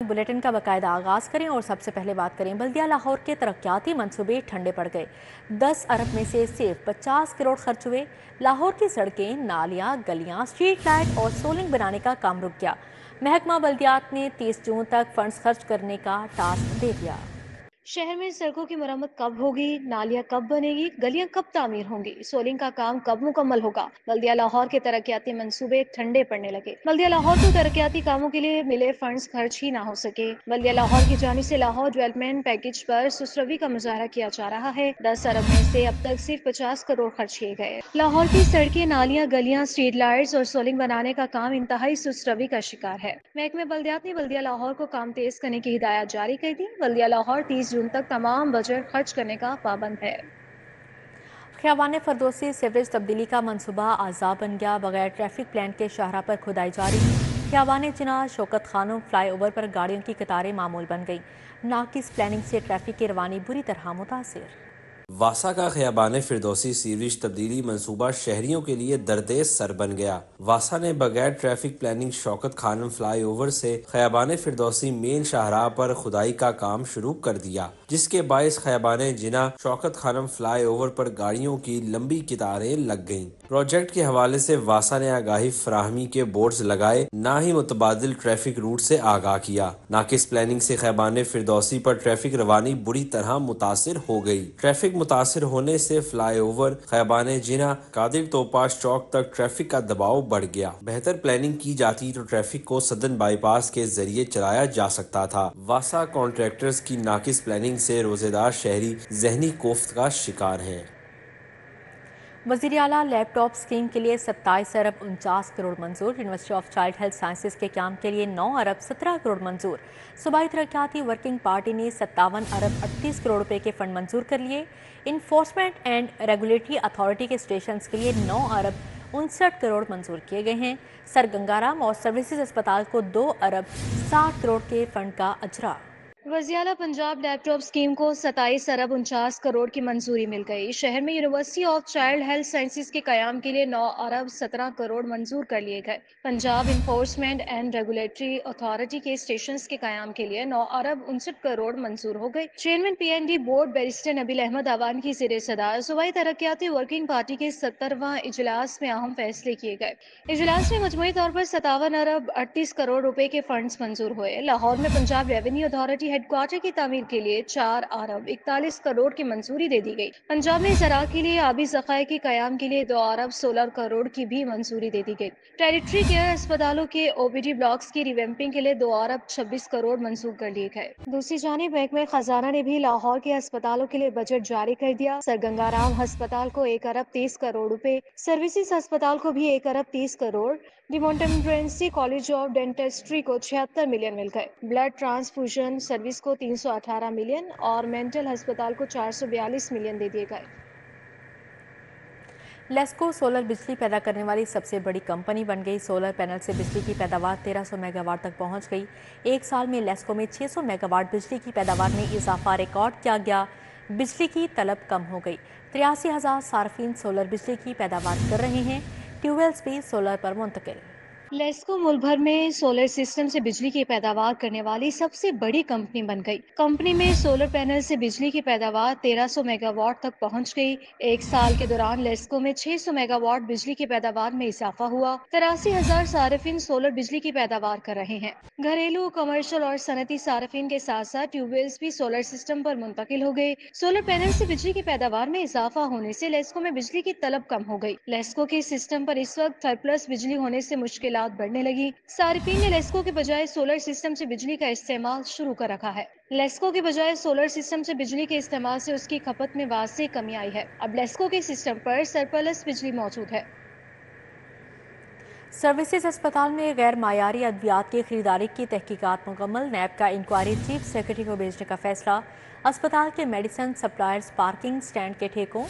Bulletin کا باقاعدہ آغاز کریں اور سب سے پہلے بات کریں بلدیہ لاہور کے ترقیاتی منصوبے ٹھنڈے پڑ گئے۔ 10 ارب میں سے صرف 50 کروڑ خرچ ہوئے۔ لاہور کی سڑکیں، نالیاں، گلیاں، اسٹریٹ لائٹ اور سولنگ بنانے کا کام رک گیا۔ محکمہ بلدیات نے 30 جون تک فنڈز خرچ کرنے کا ٹاسک دے دیا۔ شہر میں سڑکوں کی مرمت کب ہوگی، نالیاں کب بنے گی، گلیاں کب تعمیر ہوں گی، سولنگ کا کام کب مکمل ہوگا؟ بلدیہ لاہور کے ترقیاتی منصوبے ٹھنڈے پڑنے لگے۔ بلدیہ لاہور کو ترقیاتی کاموں کے لیے ملے فنڈز خرچ ہی نہ ہو سکے۔ بلدیہ لاہور کی جانب سے لاہور ڈیولپمنٹ پیکج پر سسروی کا مظاہرہ کیا جا رہا ہے۔ 10 ارب میں سے اب تک صرف 50 کروڑ خرچ کیے گئے۔ لاہور کی سڑکیں، نالیاں، گلیاں، اسٹریٹ لائٹس اور سولنگ بنانے کا کام انتہائی سسروی کا شکار ہے۔ محکمہ بلدیات نے بلدیہ لاہور کو کام تیز کرنے کی ہدایات جاری کر دی۔ بلدیہ لاہور 30 جون تک تمام بجٹ خرچ کرنے کا پابند ہے۔ خیابان فردوسی سیوریج تبدیلی کا منصوبہ عذاب بن گیا۔ بغیر ٹریفک پلان کے شاہراہ پر کھدائی جاری۔ خیابان چنار شوکت خانم فلائی اوور پر گاڑیوں کی قطاریں معمول بن گئی۔ ناقص پلاننگ سے ٹریفک کی روانی بری طرح متاثر۔ واسا کا خیابان فردوسی سیوریج تبدیلی منصوبہ شہریوں کے لیے دردیز سر بن گیا۔ واسا نے بغیر ٹریفک پلاننگ شوکت خانم فلائی اوور سے خیابان فردوسی مین شاہراہ پر کھدائی کا کام شروع کر دیا، جس کے باعث خیابان جناح شوکت خانم فلائی اوور پر گاڑیوں کی لمبی قطاریں لگ گئیں۔ پروجیکٹ کے حوالے سے واسا نے آگاہی فراہمی کے بورڈز لگائے، نہ ہی متبادل ٹریفک روٹ سے آگاہ کیا۔ ناقص پلاننگ سے خیابان فردوسی پر ٹریفک روانی بری طرح متاثر ہو گئی۔ ٹریفک متاثر ہونے سے فلائی اوور، خیابان جناح، قادر توپاش چوک تک ٹریفک کا دباؤ بڑھ گیا۔ بہتر پلاننگ کی جاتی تو ٹریفک کو سدن بائی پاس کے ذریعے چلایا جا سکتا تھا۔ واسا کانٹریکٹرز کی ناقص پلاننگ سے روزے دار شہری ذہنی کوفت کا شکار ہیں۔ وزیر اعلیٰ لیپ ٹاپ اسکیم کے لیے 27 ارب 49 کروڑ منظور۔ University of child health sciences کے قیام کے لیے 9 ارب 17 کروڑ منظور۔ صوبائی ترقیاتی ورکنگ پارٹی نے 57 ارب 38 کروڑ روپے کے فنڈ منظور کر لیے۔ انفورسمنٹ اینڈ ریگولیٹری اتھارٹی کے اسٹیشنز کے لیے 9 ارب 59 کروڑ منظور کیے گئے ہیں۔ سر گنگارام اور سروسز اسپتال کو 2 ارب 60 کروڑ کے فنڈ کا اجرا۔ وزیر اعلیٰ پنجاب لیپ ٹاپ اسکیم کو 27 ارب 49 کروڑ کی منظوری مل گئی۔ شہر میں university of child health sciences کے قیام کے لیے 9 ارب 17 کروڑ منظور کر لیے گئے۔ Punjab enforcement and regulatory authority کے اسٹیشنز کے قیام کے لیے 9 ارب 59 کروڑ منظور ہو گئے۔ Chairman P N D board barrister Nabeel Ahmed Awan کی زیر صدارت صوبائی ترقیاتی ورکنگ پارٹی کے 70واں اجلاس میں اہم فیصلے کیے گئے۔ اجلاس میں مجموعی طور پر 57 ارب 38 کروڑ روپے کے فنڈز منظور ہوئے۔ لاہور میں Punjab revenue authority head quarter کی تعمیر کے لیے 4 ارب 41 کروڑ کی منظوری دے دی گئی۔ پنجاب میں زراعت کے لیے آبی ذخائر کے قیام کے لیے 2 ارب 16 کروڑ کی بھی منظوری دے دی گئی۔ ٹیریٹری کیئر اسپتالوں کے او پی ڈی بلاکس کی ریویمپنگ کے لیے 2 ارب 26 کروڑ منظور کر لیے گئے۔ دوسری جانب محکمہ خزانہ نے بھی لاہور کے ہسپتالوں کے لیے بجٹ جاری کر دیا۔ سر گنگارام ہسپتال کو 1 ارب 30 کروڑ روپے، سروسز ہسپتال کو بھی 1 ارب 30 crore, De Montmorency college of dentistry کو 76 ملین مل گئے، بلڈ ٹرانسفیوژن سروس کو 318 ملین اور مینٹل ہسپتال کو 442 ملین دے دیے گئے۔ لیسکو سولر بجلی پیدا کرنے والی سب سے بڑی کمپنی بن گئی۔ سولر پینل سے بجلی کی پیداوار 1300 میگا واٹ تک پہنچ گئی۔ ایک سال میں لیسکو میں 600 میگا واٹ بجلی کی پیداوار میں اضافہ ریکارڈ کیا گیا۔ بجلی کی طلب کم ہو گئی۔ 83,000 صارفین سولر بجلی کی پیداوار کر رہے ہیں۔ ٹیوب ویلز بھی سولر پر منتقل۔ لیسکو ملک بھر میں سولر سسٹم سے بجلی کی پیداوار کرنے والی سب سے بڑی کمپنی بن گئی۔ کمپنی میں سولر پینل سے بجلی کی پیداوار 1300 میگا واٹ تک پہنچ گئی۔ ایک سال کے دوران لیسکو میں 600 میگا واٹ بجلی کی پیداوار میں اضافہ ہوا۔ 83,000 صارفین سولر بجلی کی پیداوار کر رہے ہیں۔ گھریلو، کمرشل اور صنعتی صارفین کے ساتھ ساتھ ٹیوب ویلز بھی سولر سسٹم پر منتقل ہو گئے۔ سولر پینل سے بجلی کی پیداوار میں اضافہ ہونے سے لیسکو میں بجلی کی طلب کم ہو گئی۔ لیسکو کے سسٹم پر اس وقت سرپلس بجلی ہونے سے مشکلات بڑھنے لگی۔ صارفین نے لیسکو کے بجائے سولر سسٹم سے بجلی کا استعمال شروع کر رکھا ہے۔ لیسکو کے بجائے سولر سسٹم سے بجلی کے استعمال سے اس کی کھپت میں واضح کمی آئی ہے۔ اب لیسکو کے سسٹم پر سرپلس بجلی موجود ہے۔ سروسز اسپتال میں غیر معیاری ادویات کی خریداری کی تحقیقات مکمل۔ نیب کا انکوائری چیف سیکرٹری کو بھیجنے کا فیصلہ۔ اسپتال کے میڈیسن سپلائرز پارکنگ سٹینڈ کے ٹھیکوں،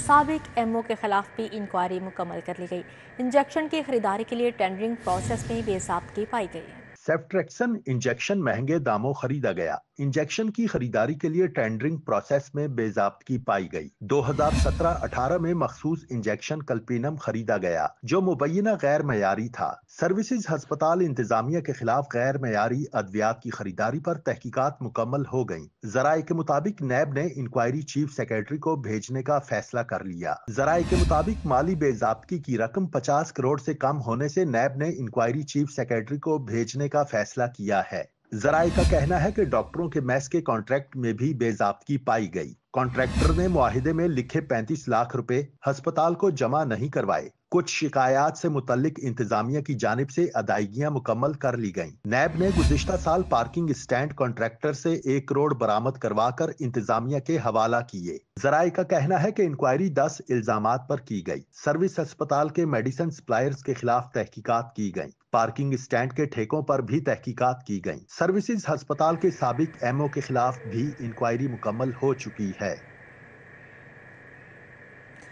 سابق ایم او کے خلاف بھی انکوائری مکمل کر لی گئی۔ انجیکشن کی خریداری کے لیے ٹینڈرنگ پروسیس میں بے ضابطگی پائی گئی۔ सेफ्ट्रेक्सन इंजेक्शन महंगे दामों खरीदा गया। इंजेक्शन की खरीदारी के लिए टेंडरिंग प्रोसेस में बेजाब्तगी पाई गई। 2017-18 में मखसूस इंजेक्शन कल्पीनम खरीदा गया जो मुबैना गैर मयारी था। सर्विसेज हस्पताल इंतजामिया के खिलाफ गैर मयारी अद्वियात की खरीदारी पर तहकीकात मुकम्मल हो गई। जराये के मुताबिक नैब ने इंक्वायरी चीफ सेक्रेटरी को भेजने का फैसला कर लिया। जराये के मुताबिक माली बेजाब्तगी की रकम 50 करोड़ से कम होने से नैब ने इंक्वायरी चीफ सेक्रेटरी को भेजने का फैसला किया है। जराये का कहना है कि डॉक्टरों के मैस के कॉन्ट्रैक्ट में भी बेजाब्तगी पाई गई। कॉन्ट्रैक्टर ने मुआहिदे में लिखे 35 लाख रुपए अस्पताल को जमा नहीं करवाए। कुछ शिकायत से मुतल्लिक इंतजामिया की जानिब से अदायगियां मुकम्मल कर ली गईं। नैब ने गुज़िश्ता साल पार्किंग स्टैंड कॉन्ट्रैक्टर से 1 करोड़ बरामद करवाकर इंतजामिया के हवाला किए। जराये का कहना है कि इंक्वायरी 10 इल्जामात पर की गई। सर्विस अस्पताल के मेडिसिन सप्लायर्स के खिलाफ तहकीकात की गई। पार्किंग स्टैंड के ठेकों पर भी तहकीकात की गई। सर्विसेज अस्पताल के साबिक एमओ के खिलाफ भी इंक्वायरी मुकम्मल हो चुकी है।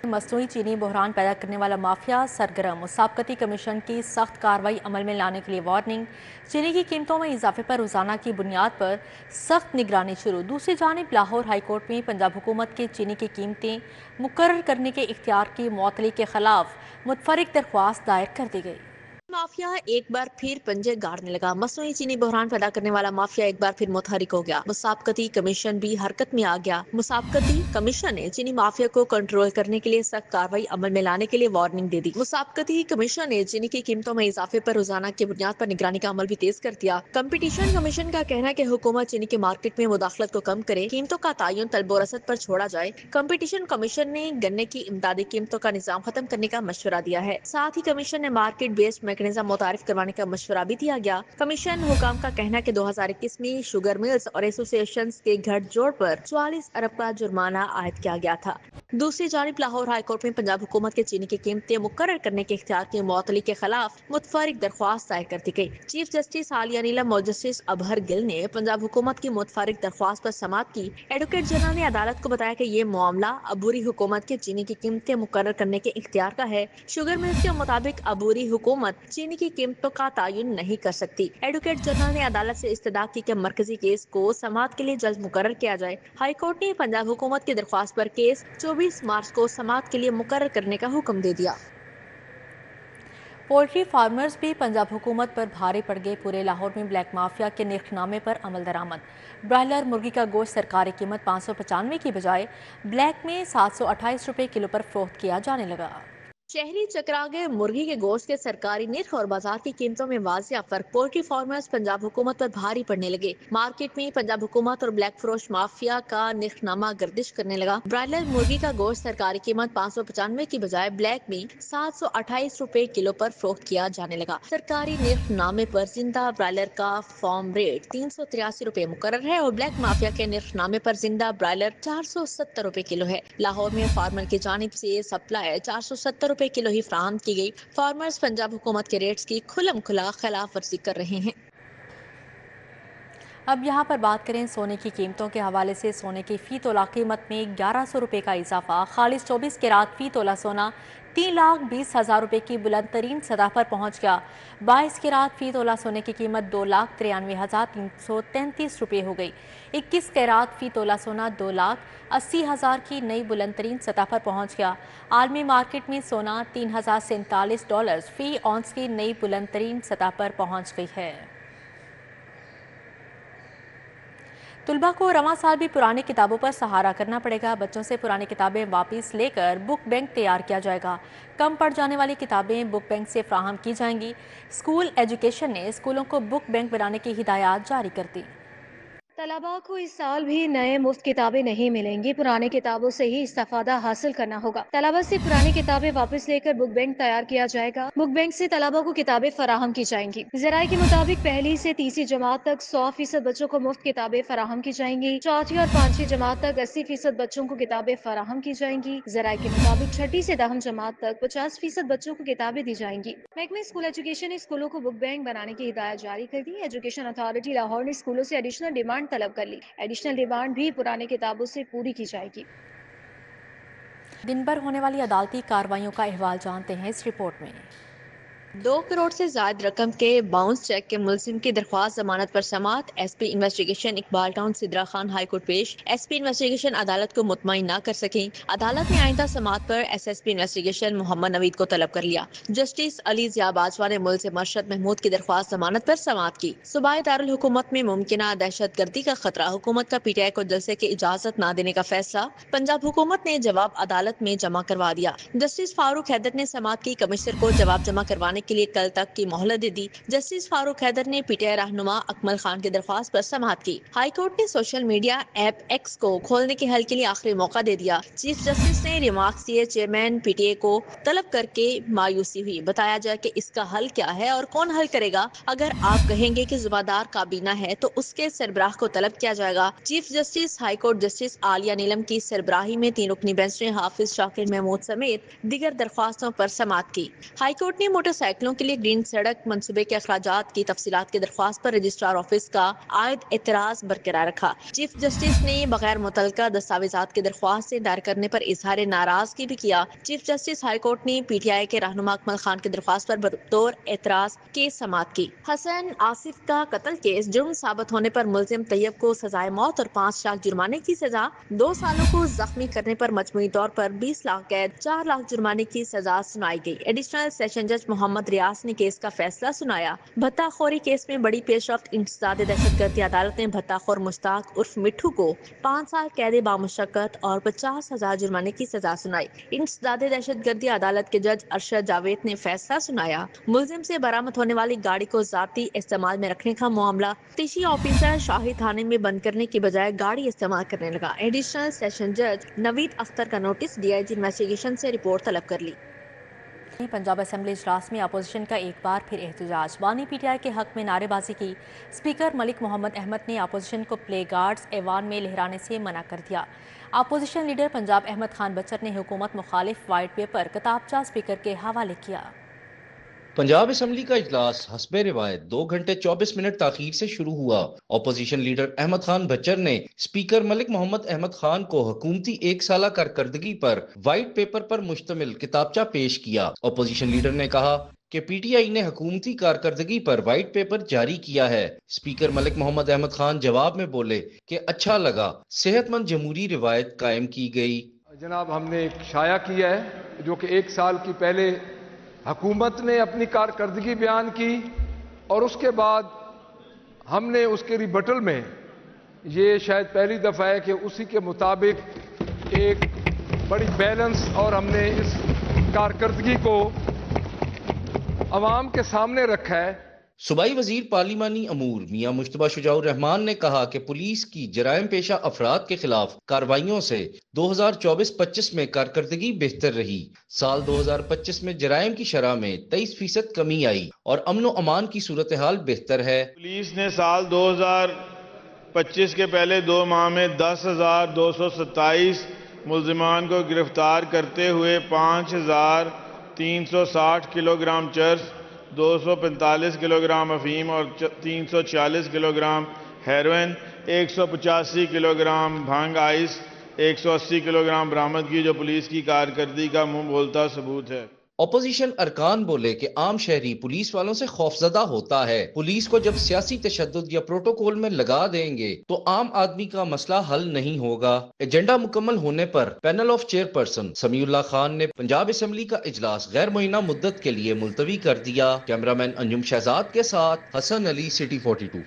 मसनूई चीनी बहरान पैदा करने वाला माफिया सरगर्म। मुसाबकती कमीशन की सख्त कार्रवाई अमल में लाने के लिए वार्निंग। चीनी की कीमतों में इजाफे पर रोजाना की बुनियाद पर सख्त निगरानी शुरू। दूसरी जानिब लाहौर हाई कोर्ट में पंजाब हुकूमत के चीनी की कीमतें मुकर्रर करने के इख्तियार की मुअत्तली के खिलाफ मुतफरिक दरख्वास्त दायर कर दी गई। माफिया एक बार फिर पंजे गाड़ने लगा। मसनूई चीनी बहरान पैदा करने वाला माफिया एक बार फिर मुतहरिक हो गया। मुसाबकती कमीशन भी हरकत में आ गया। मुसाबकती कमीशन ने चीनी माफिया को कंट्रोल करने के लिए सख्त कार्रवाई अमल में लाने के लिए वार्निंग दे दी। मुसाबकती कमीशन ने चीनी की कीमतों में इजाफे पर रोजाना की बुनियाद पर निगरानी का अमल भी तेज कर दिया। कंपटीशन कमीशन का कहना है कि हुकूमत चीनी के मार्केट में मुदाखलत को कम करे, कीमतों का तयन तलब और रसद पर छोड़ा जाए। कंपटीशन कमीशन ने गन्ने की इमदादी कीमतों का निजाम खत्म करने का मशवरा दिया है। साथ ही कमीशन ने मार्केट बेस्ड मैकेनिज्म मुतारिफ करवाने का मशवरा भी दिया गया। कमीशन हुकाम का कहना है कि 2021 में शुगर मिल्स और एसोसिएशंस के घट जोड़ पर 44 अरब का जुर्माना आयद किया गया था। दूसरी जानिब लाहौर हाई कोर्ट में पंजाब हुकूमत के चीनी की कीमतें मुकर्रर करने के इख्तियार की मुअत्तली के खिलाफ मुतफरिक दरख्वास्त दायर कर दी गई। चीफ जस्टिस आलिया नीलम और जस्टिस अबहर गिल ने पंजाब हुकूमत की मुतफरिक दरख्वास्त पर समाअत की। एडवोकेट जनरल ने अदालत को बताया कि ये मामला अबूरी हुकूमत के चीनी की कीमतें मुकर्रर करने के इख्तियार का है। शुगर मिल्स के मुताबिक अबूरी हुकूमत चीनी की कीमतों का तयन नहीं कर सकती। एडवोकेट जनरल ने अदालत से इस्तदा की कि मरकजी केस को समाअत के लिए जल्द मुकर्रर किया जाए। हाई कोर्ट ने पंजाब हुकूमत की दरख्वास्त पर केस 24 मार्च को समाअत के लिए मुकर्रर करने का हुक्म दे दिया। पोल्ट्री फार्मर्स भी पंजाब हुकूमत पर भारी पड़ गए। पूरे लाहौर में ब्लैक माफिया के निर्खनामे पर अमल दरामद। ब्रायलर मुर्गी का गोश्त सरकारी कीमत 595 की बजाय ब्लैक में 728 रुपए किलो पर फरोख्त किया जाने लगा। शहरी चकरागे मुर्गी के गोश्त के सरकारी निर्ख और बाजार की कीमतों में वाजिया फर्क। पोल्ट्री फार्मर्स पंजाब हुकूमत पर भारी पड़ने लगे। मार्केट में पंजाब हुकूमत और ब्लैक फरोश माफिया का निर्खनामा गर्दिश करने लगा। ब्रायलर मुर्गी का गोश्त सरकारी कीमत 595 की बजाय ब्लैक में 728 रुपए किलो पर फरोख्त किया जाने लगा। सरकारी निर्खनामे पर जिंदा ब्रायलर का फार्म रेट 383 रुपए मुकर्रर है और ब्लैक माफिया के निर्खनामे पर जिंदा ब्रायलर 470 रुपए किलो है। लाहौर में फार्मर की जानिब से सप्लाई 470 रुपए किलो ही फराहम की गई। फार्मर्स पंजाब हुकूमत के रेट्स की खुलम खुला खिलाफ वर्जी कर रहे हैं। अब यहाँ पर बात करें सोने की कीमतों के हवाले से। सोने की फी तोला कीमत में 1100 रुपये का इजाफा। खालिस 24 कैरात फी तोला सोना 3,20,000 रुपये की बुलंद तरीन सतह पर पहुँच गया। 22 कैरात फी तोला सोने की कीमत 2,93,333 रुपये हो गई। 21 कैरात फी तोला सोना 2,80,000 की नई बुलंद तरीन सतह पर पहुँच गया। आलमी मार्केट में सोना $3,047 फी औंस की नई बुलंद तरीन सतह पर पहुँच गई है। तुलबा को रवां साल भी पुरानी किताबों पर सहारा करना पड़ेगा। बच्चों से पुरानी किताबें वापस लेकर बुक बैंक तैयार किया जाएगा। कम पड़ जाने वाली किताबें बुक बैंक से फ्राहम की जाएंगी। स्कूल एजुकेशन ने स्कूलों को बुक बैंक बनाने की हिदायत जारी कर दी। तलबा को इस साल भी नए मुफ्त किताबें नहीं मिलेंगी। पुरानी किताबों से ही इस्तेफादा हासिल करना होगा। तलबा से पुरानी किताबें वापस लेकर बुक बैंक तैयार किया जाएगा। बुक बैंक से तलबा को किताबें फराहम की जाएंगी। ज़राए के मुताबिक पहली से तीसरी जमात तक 100% बच्चों को मुफ्त किताबें फराहम की जाएंगी। चौथी और पांचवी जमात तक 80% बच्चों को किताबें फराहम की जाएंगी। ज़राए के मुताबिक छठी से 10वीं जमात तक 50% बच्चों को किताबें दी जाएंगी। महकमे स्कूल एजुकेशन ने स्कूलों को बुक बैंक बनाने की हिदायत जारी कर दी। एजुकेशन अथॉरिटी लाहौर ने स्कूलों से एडिशनल डिमांड तलब कर ली। एडिशनल डिमांड भी पुरानी किताबों से पूरी की जाएगी। दिन भर होने वाली अदालती कार्रवाइयों का अहवाल जानते हैं इस रिपोर्ट में। 2 करोड़ से ज्यादा रकम के बाउंस चेक के मुलजिम की दरख्वास्त जमानत पर समात। SP investigation Iqbal town Sidra Khan high court पेश। एसपी इन्वेस्टिगेशन अदालत को मुतमईन न कर सके। अदालत ने आइंदा समात पर एसएसपी इन्वेस्टिगेशन मोहम्मद नवीद को तलब कर लिया। जस्टिस अली जिया बाजवा ने मुलजिम अरशद महमूद की दरख्वास्त जमानत पर समात की। सूबाई दारुल हुकूमत में मुमकिना दहशत गर्दी का खतरा, हुकूमत का पीटीआई को जलसे की इजाजत न देने का फैसला। पंजाब हुकूमत ने जवाब अदालत में जमा करवा दिया। जस्टिस फारूक हैदर ने समात की कमिश्नर को जवाब जमा करवाने के लिए कल तक की मोहलत दे दी। जस्टिस फारूक हैदर ने पीटीआई रहनुमा अकमल खान की दरख्वास्त पर समात की। हाई कोर्ट ने सोशल मीडिया ऐप एक्स को खोलने के हल के लिए आखिरी मौका दे दिया। चीफ जस्टिस ने रिमार्क्स दिए। चेयरमैन पीटीआई को तलब करके मायूसी हुई। बताया जाए कि इसका हल क्या है और कौन हल करेगा। अगर आप कहेंगे कि जुबादार काबीना है तो उसके सरबराह को तलब किया जाएगा। Chief justice high court justice Aalia Neelum की सरबराही में 3 रुकनी बेंच ने हाफिज शाकिर महमूद समेत दीगर दरख्वास्तों पर समात की। हाई कोर्ट ने मोटरसाइकिलों के लिए ग्रीन सड़क मंसूबे के अखराजात की तफसीलात की दरख्वास्त पर रजिस्ट्रार ऑफिस का आयद एतराज बरकरार रखा। चीफ जस्टिस ने बगैर मुतलका दस्तावेजात की दरख्वास्त से दायर करने पर इजहार नाराजगी भी किया। चीफ जस्टिस हाई कोर्ट ने पीटीआई के रहनुमा अकमल खान की दरख्वास्त पर बतौर एतराज के समात की। हसन आसिफ का कत्ल केस जुर्म साबित होने पर मुलजिम तैयब को सजाए मौत और 5 लाख जुर्माने की सजा। 2 सालों को जख्मी करने पर मजमूई तौर पर 20 लाख कैद, 4 लाख जुर्माने की सजा सुनाई गई। एडिशनल सेशन जज मोहम्मद रियाज ने केस का फैसला सुनाया। भत्ताखोरी केस में बड़ी पेशरफ्त। इंसदाद दहशतगर्दी अदालत ने भत्ताखोर मुश्ताक उर्फ मिठू को 5 साल कैद बामुशक्कत और 50,000 जुर्माने की सजा सुनाई। इंसदाद दहशतगर्दी अदालत के जज अरशद जावेद ने फैसला सुनाया। मुलजिम से बरामद होने वाली गाड़ी को जाती इस्तेमाल में रखने का मामला तफ्तीशी ऑफिसर शाही थाने में बंद करने की बजाय गाड़ी इस्तेमाल करने लगा। एडिशनल सेशन जज नवीद अख्तर का नोटिस डीआईजी इन्वेस्टिगेशन से रिपोर्ट तलब कर ली। पंजाब असेंबली इजलास में अपोजिशन का एक बार फिर एहतजाज। बानी पीटीआई के हक में नारेबाजी की। स्पीकर मलिक मोहम्मद अहमद ने अपोजिशन को प्ले गार्ड्स ऐवान में लहराने से मना कर दिया। अपोजिशन लीडर पंजाब अहमद खान बच्चर ने हुकूमत मुखालिफ वाइट पेपर किताबचा स्पीकर के हवाले किया। पंजाब असेंबली का इजलास हस्बे रिवायत 2 घंटे 24 मिनट ताखीर से शुरू हुआ। अपोजिशन लीडर अहमद खान बच्चर ने स्पीकर मलिक मोहम्मद अहमद खान को हुकूमती 1 साला कारकर्दगी पर वाइट पेपर पर मुश्तमिल किताबचा पेश किया। अपोजिशन लीडर ने कहा कि पीटीआई ने हुकूमती कारकर्दगी पर वाइट पेपर जारी किया है। स्पीकर मलिक मोहम्मद अहमद खान जवाब में बोले कि अच्छा लगा, सेहतमंद जमहूरी रिवायत कायम की गई। जनाब, हमने एक शाया किया है जो कि 1 साल की पहले हुकूमत ने अपनी कारकर्दगी बयान की और उसके बाद हमने उसके रिबटल में ये शायद पहली दफ़ा है कि उसी के मुताबिक एक बड़ी बैलेंस और हमने इस कारकर्दगी को अवाम के सामने रखा है। सूबाई वजीर पार्लिमानी अमूर मियां मुश्तबा शुजाउर रहमान ने कहा कि पुलिस की जराइम पेशा अफराद के खिलाफ कार्रवाइयों से 2024-25 में कारकर्दगी बेहतर रही। साल 2025 में जराइम की शरह में 23% कमी आई और अमन व अमान की सूरत हाल बेहतर है। पुलिस ने साल 2025 के पहले 2 माह में 10,227 मुल्जिमान को गिरफ्तार करते हुए 5,360 किलोग्राम चर्स, 245 किलोग्राम अफीम और 340 किलोग्राम हेरोइन, 185 किलोग्राम भांग आइस, 180 किलोग्राम बरामदगी, जो पुलिस की कारकर्दगी का मुंह बोलता सबूत है। अपोजिशन अरकान बोले कि आम शहरी पुलिस वालों से खौफजदा होता है। पुलिस को जब सियासी तशद्दुद या प्रोटोकॉल में लगा देंगे तो आम आदमी का मसला हल नहीं होगा। एजेंडा मुकम्मल होने पर panel of chairperson Samiullah Khan ने पंजाब असेंबली का इजलास गैर मुअय्यना मुद्दत के लिए मुलतवी कर दिया। कैमरामैन अंजुम शहजाद के साथ हसन अली, सिटी 42।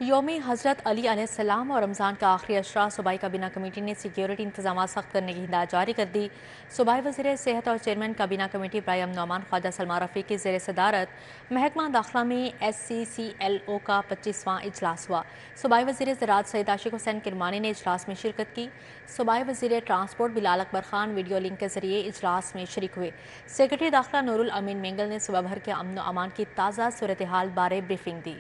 योमी हज़रत अली अलैहिस्सलाम और रमज़ान का आखिरी अशरा सूबाई काबीना कमेटी ने सिक्योरिटी इंतजाम सख्त करने की हिदायत जारी कर दी। सूबाई वज़ीर सेहत और चेयरमैन काबीना कमेटी इब्राहिम नौमान ख्वाजा सलमा रफ़ी की ज़ेर सदारत महकमा दाखिला में SCCLO का 25वां इजलास हुआ। सूबाई वज़ीर ज़राअत सैयद आशिक हुसैन किरमानी ने इजलास में शिरकत की। सूबाई वज़ीर transport Bilal Akbar Khan video link के जरिए इजलास में शरीक हुए। सेक्रेटरी दाखिला नूरुल अमीन मेंगल ने सुबह भर के अमन व अमान की ताज़ा सूरत हाल बारे ब्रीफिंग दी।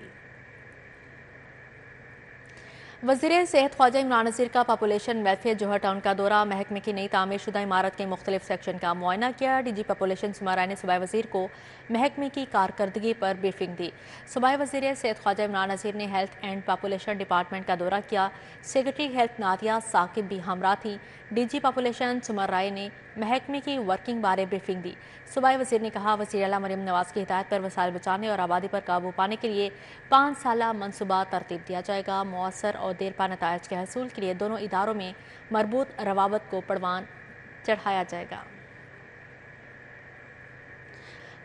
वज़ीर सेहत ख्वाजा इमरान नज़ीर का पॉपुलेशन वेलफेयर जौहर टाउन का दौरा, महकमे की नई तामीर शुदा इमारत के मुख्तलिफ सेक्शन का मुआयना किया। डीजी पॉपुलेशन सुमाराय ने सूबाई वज़ीर को महकमे की कारकर्दगी पर ब्रीफिंग दी। सूबाई वज़ीर सेहत ख्वाजा इमरान नज़ीर ने हेल्थ एंड पॉपुलेशन डिपार्टमेंट का दौरा किया। सेक्रेटरी हेल्थ नादिया साकिब भी हमरा थी। डीजी पॉपुलेशन सुमाराय ने महकमे की वर्किंग बारे ब्रीफिंग दी। सूबाई वज़ीर ने कहा, वज़ीर आला मरियम नवाज़ की हिदायत पर वसाइल बचाने और आबादी पर काबू पाने के लिए 5 साला मनसूबा तरतीब दिया जाएगा। मौसर और देरपा नतायज के हसूल के लिए दोनों इदारों में मरबूत रवाबत को परवान चढ़ाया जाएगा।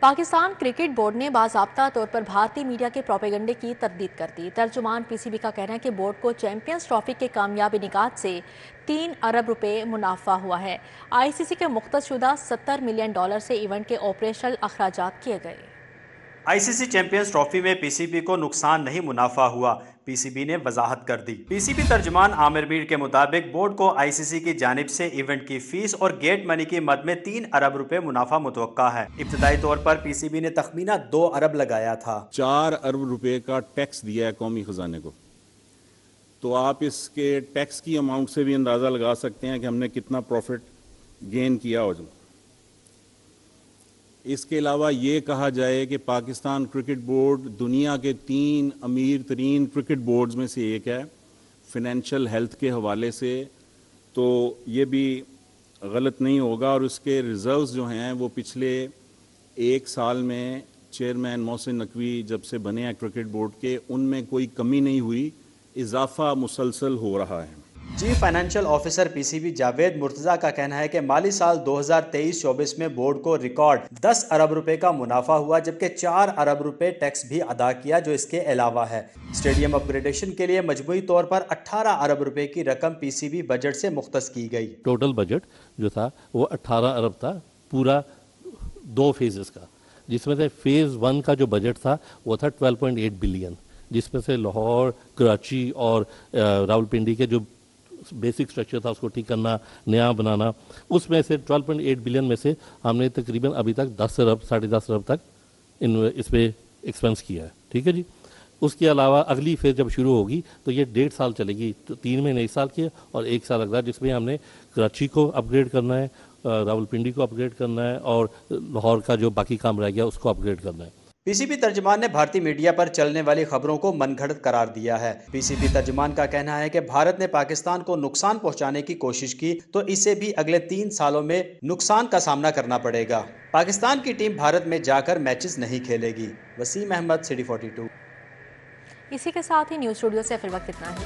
पाकिस्तान क्रिकेट बोर्ड ने बाज़ाब्ता तौर पर भारतीय मीडिया के प्रोपेगंडे की तरदीद कर दी। तर्जुमान पीसीबी का कहना है कि बोर्ड को चैंपियंस ट्रॉफी के कामयाबी निकात से 3 अरब रुपए मुनाफा हुआ है। आईसीसी के मुख्तसशुदा $70 मिलियन से इवेंट के ऑपरेशनल अखराजात किए गए। आईसीसी चैंपियंस ट्रॉफी में पीसीबी को नुकसान नहीं मुनाफा हुआ, पीसीबी ने वजाहत कर दी। पीसीबी तर्जुमान आमिर मीर के मुताबिक बोर्ड को आईसीसी की जानिब से इवेंट की फीस और गेट मनी की मद में 3 अरब रुपए मुनाफा मुतवक्का है। इब्तदाई तौर पर पीसीबी ने तखमीना 2 अरब लगाया था। 4 अरब रुपए का टैक्स दिया है कौमी खजाने को, तो आप इसके टैक्स की अमाउंट से भी अंदाजा लगा सकते हैं कि हमने कितना प्रॉफिट गेन किया हो। इसके अलावा ये कहा जाए कि पाकिस्तान क्रिकेट बोर्ड दुनिया के 3 अमीर तरीन क्रिकेट बोर्ड्स में से एक है फिनेंशियल हेल्थ के हवाले से, तो ये भी गलत नहीं होगा। और उसके रिजर्व्स जो हैं वो पिछले 1 साल में चेयरमैन मोहसिन नकवी जब से बने हैं क्रिकेट बोर्ड के, उनमें कोई कमी नहीं हुई, इजाफा मुसलसल हो रहा है। Chief financial officer PCB Javed Murtaza का कहना है कि माली साल 2023-24 में बोर्ड को रिकॉर्ड 10 अरब रुपए का मुनाफा हुआ, जबकि 4 अरब रुपए टैक्स भी अदा किया जो इसके अलावा है। स्टेडियम अपग्रेडेशन के लिए मजमूई तौर पर 18 अरब रुपए की रकम पीसीबी बजट से मुख्तस की गई। टोटल बजट जो था वो 18 अरब था, पूरा 2 फेजेस का, जिसमें से फेज 1 का जो बजट था वो था 12.8 बिलियन, जिसमें से लाहौर, कराची और रावलपिंडी के जो बेसिक स्ट्रक्चर था उसको ठीक करना, नया बनाना, उसमें से 12.8 बिलियन में से हमने तकरीबन अभी तक 10 अरब 10.5 अरब तक इस पे एक्सपेंस किया है। ठीक है जी। उसके अलावा अगली फेज जब शुरू होगी तो ये 1.5 साल चलेगी, तो 3 महीने इस साल के और 1 साल अगला, जिसमें हमने कराची को अपग्रेड करना है, रावलपिंडी को अपग्रेड करना है और लाहौर का जो बाकी काम रह गया उसको अपग्रेड करना है। पीसीबी तर्जुमान ने भारतीय मीडिया पर चलने वाली खबरों को मनगढ़ंत करार दिया है। पीसीबी तर्जुमान का कहना है कि भारत ने पाकिस्तान को नुकसान पहुंचाने की कोशिश की तो इसे भी अगले 3 सालों में नुकसान का सामना करना पड़ेगा। पाकिस्तान की टीम भारत में जाकर मैचेस नहीं खेलेगी। वसीम अहमद, सिटी 42। इसी के साथ ही न्यूज़ स्टूडियो से फिर वक्त इतना ही।